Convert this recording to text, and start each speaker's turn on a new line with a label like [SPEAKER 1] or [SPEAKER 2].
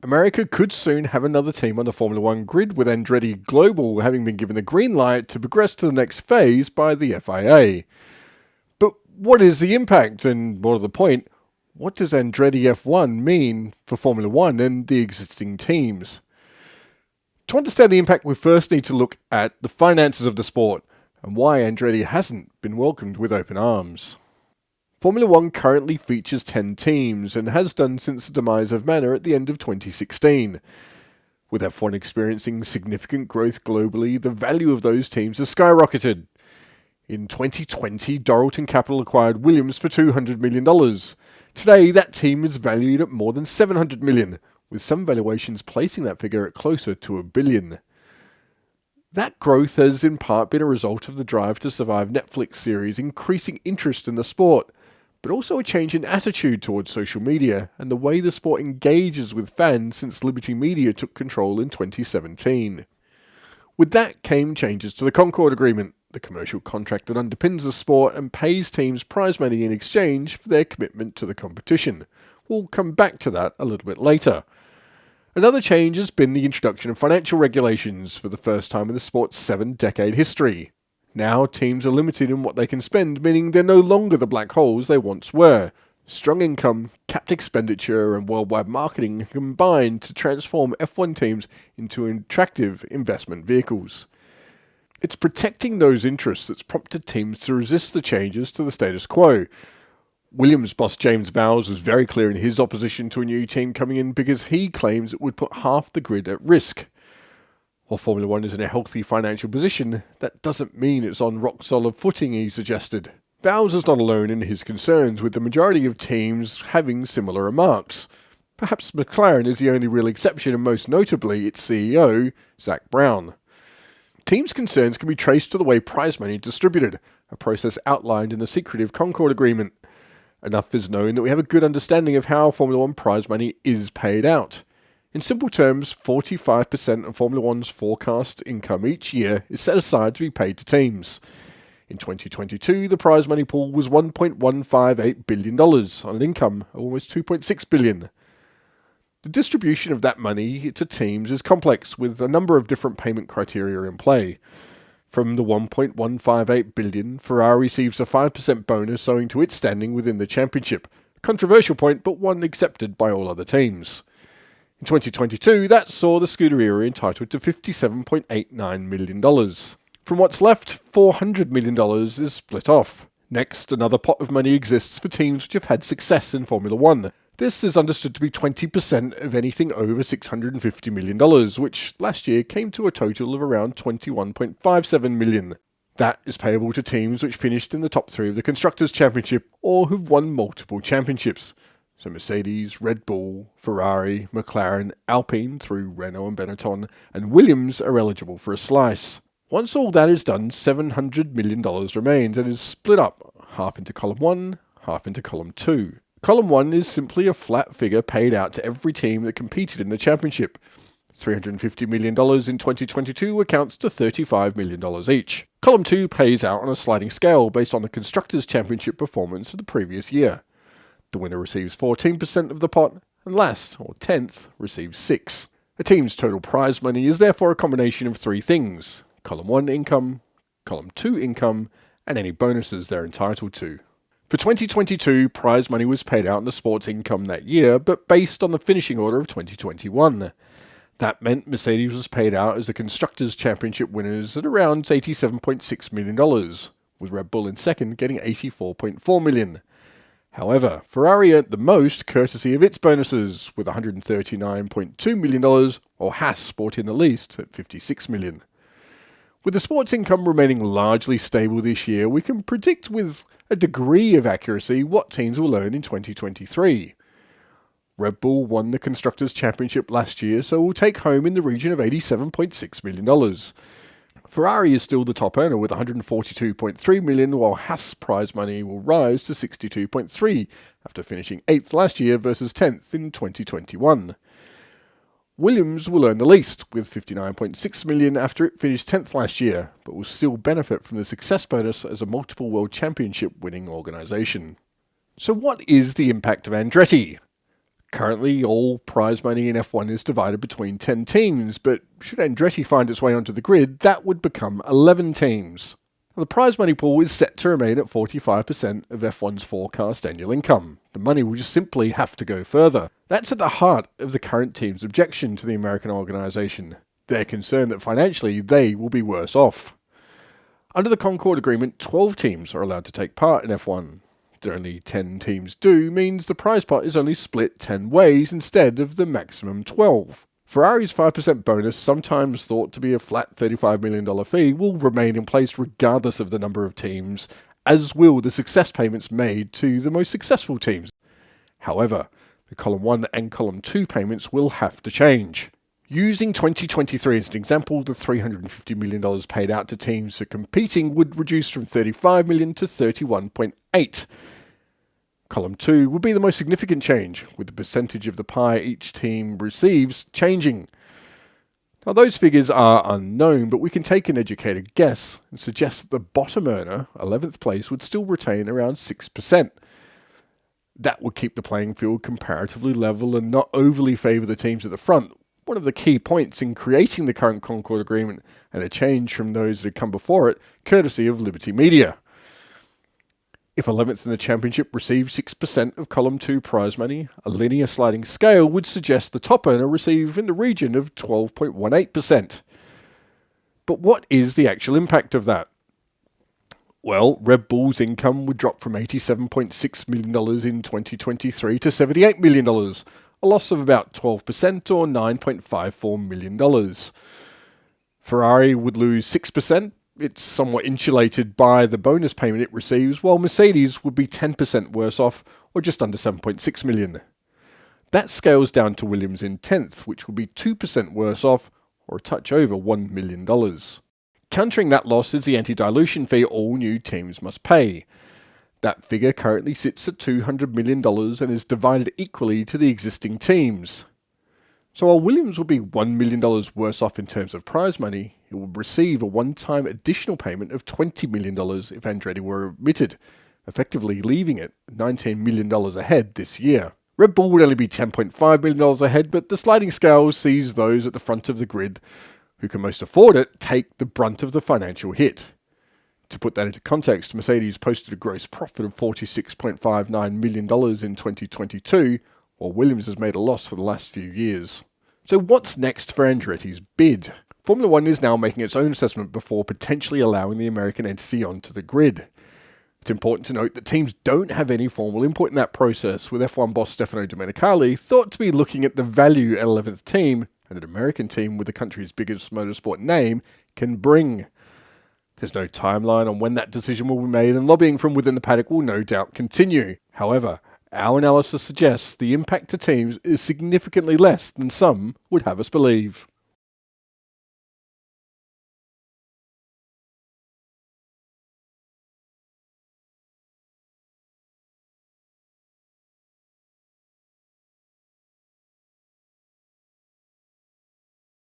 [SPEAKER 1] America could soon have another team on the Formula One grid, with Andretti Global having been given the green light to progress to the next phase by the FIA. But what is the impact, and more to the point, what does Andretti F1 mean for Formula One and the existing teams? To understand the impact, we first need to look at the finances of the sport and why Andretti hasn't been welcomed with open arms. Formula One currently features 10 teams and has done since the demise of Manor at the end of 2016. With F1 experiencing significant growth globally, the value of those teams has skyrocketed. In 2020, Doralton Capital acquired Williams for $200 million. Today, that team is valued at more than $700 million, with some valuations placing that figure at closer to $1 billion. That growth has in part been a result of the Drive to Survive Netflix series increasing interest in the sport, but also a change in attitude towards social media and the way the sport engages with fans since Liberty Media took control in 2017. With that came changes to the Concorde Agreement, the commercial contract that underpins the sport and pays teams prize money in exchange for their commitment to the competition. We'll come back to that a little bit later. Another change has been the introduction of financial regulations for the first time in the sport's 7-decade history. Now teams are limited in what they can spend, meaning they're no longer the black holes they once were. Strong income, capped expenditure and worldwide marketing combined to transform F1 teams into attractive investment vehicles. It's protecting those interests that's prompted teams to resist the changes to the status quo. Williams boss James Vowles was very clear in his opposition to a new team coming in because he claims it would put half the grid at risk. While Formula One is in a healthy financial position, that doesn't mean it's on rock-solid footing, he suggested. Vowles is not alone in his concerns, with the majority of teams having similar remarks. Perhaps McLaren is the only real exception, and most notably its CEO, Zak Brown. Teams' concerns can be traced to the way prize money is distributed, a process outlined in the secretive Concorde Agreement. Enough is known that we have a good understanding of how Formula One prize money is paid out. In simple terms, 45% of Formula One's forecast income each year is set aside to be paid to teams. In 2022, the prize money pool was $1.158 billion on an income of almost $2.6 billion. The distribution of that money to teams is complex, with a number of different payment criteria in play. From the $1.158 billion, Ferrari receives a 5% bonus owing to its standing within the championship. A controversial point, but one accepted by all other teams. In 2022, that saw the Scuderia entitled to $57.89 million. From what's left, $400 million is split off. Next, another pot of money exists for teams which have had success in Formula One. This is understood to be 20% of anything over $650 million, which last year came to a total of around $21.57 million. That is payable to teams which finished in the top 3 of the Constructors' Championship or who've won multiple championships. So Mercedes, Red Bull, Ferrari, McLaren, Alpine through Renault and Benetton, and Williams are eligible for a slice. Once all that is done, $700 million remains and is split up, half into column 1, half into column 2. Column 1 is simply a flat figure paid out to every team that competed in the championship. $350 million in 2022 accounts to $35 million each. Column 2 pays out on a sliding scale based on the Constructors' Championship performance of the previous year. The winner receives 14% of the pot, and last, or 10th, receives 6%. A team's total prize money is therefore a combination of 3 things: column 1 income, column 2 income, and any bonuses they're entitled to. For 2022, prize money was paid out in the sports income that year, but based on the finishing order of 2021. That meant Mercedes was paid out as the Constructors' Championship winners at around $87.6 million, with Red Bull in second getting $84.4 million. However, Ferrari earned the most courtesy of its bonuses, with $139.2 million, or Haas brought in the least at $56 million. With the sports income remaining largely stable this year, we can predict with a degree of accuracy what teams will earn in 2023. Red Bull won the Constructors' Championship last year, so will take home in the region of $87.6 million. Ferrari is still the top earner with $142.3 million, while Haas prize money will rise to $62.3 million after finishing 8th last year versus 10th in 2021. Williams will earn the least, with $59.6 million after it finished 10th last year, but will still benefit from the success bonus as a multiple World Championship winning organisation. So what is the impact of Andretti? Currently, all prize money in F1 is divided between 10 teams, but should Andretti find its way onto the grid, that would become 11 teams. Now, the prize money pool is set to remain at 45% of F1's forecast annual income. The money will just simply have to go further. That's at the heart of the current team's objection to the American organisation. They're concerned that financially they will be worse off. Under the Concorde Agreement, 12 teams are allowed to take part in F1. That only 10 teams do means the prize pot is only split 10 ways instead of the maximum 12. Ferrari's 5% bonus, sometimes thought to be a flat $35 million fee, will remain in place regardless of the number of teams, as will the success payments made to the most successful teams. However, the Column 1 and Column 2 payments will have to change. Using 2023 as an example, the $350 million paid out to teams for competing would reduce from $35 million to $31.8. Column 2 would be the most significant change, with the percentage of the pie each team receives changing. Now, those figures are unknown, but we can take an educated guess and suggest that the bottom earner, 11th place, would still retain around 6%. That would keep the playing field comparatively level and not overly favour the teams at the front. One of the key points in creating the current Concorde Agreement and a change from those that had come before it, courtesy of Liberty Media. If 11th in the championship received 6% of Column 2 prize money, a linear sliding scale would suggest the top earner receive in the region of 12.18%. But what is the actual impact of that? Well, Red Bull's income would drop from $87.6 million in 2023 to $78 million, a loss of about 12% or $9.54 million. Ferrari would lose 6%. It's somewhat insulated by the bonus payment it receives, while Mercedes would be 10% worse off, or just under $7.6 million. That scales down to Williams in 10th, which would be 2% worse off, or a touch over $1 million. Countering that loss is the anti-dilution fee all new teams must pay. That figure currently sits at $200 million and is divided equally to the existing teams. So while Williams will be $1 million worse off in terms of prize money, it will receive a one-time additional payment of $20 million if Andretti were omitted, effectively leaving it $19 million ahead this year. Red Bull would only be $10.5 million ahead, but the sliding scale sees those at the front of the grid who can most afford it take the brunt of the financial hit. To put that into context, Mercedes posted a gross profit of $46.59 million in 2022, while Williams has made a loss for the last few years. So what's next for Andretti's bid? Formula One is now making its own assessment before potentially allowing the American entity onto the grid. It's important to note that teams don't have any formal input in that process, with F1 boss Stefano Domenicali thought to be looking at the value an 11th team, and an American team with the country's biggest motorsport name, can bring. There's no timeline on when that decision will be made, and lobbying from within the paddock will no doubt continue. However, our analysis suggests the impact to teams is significantly less than some would have us believe.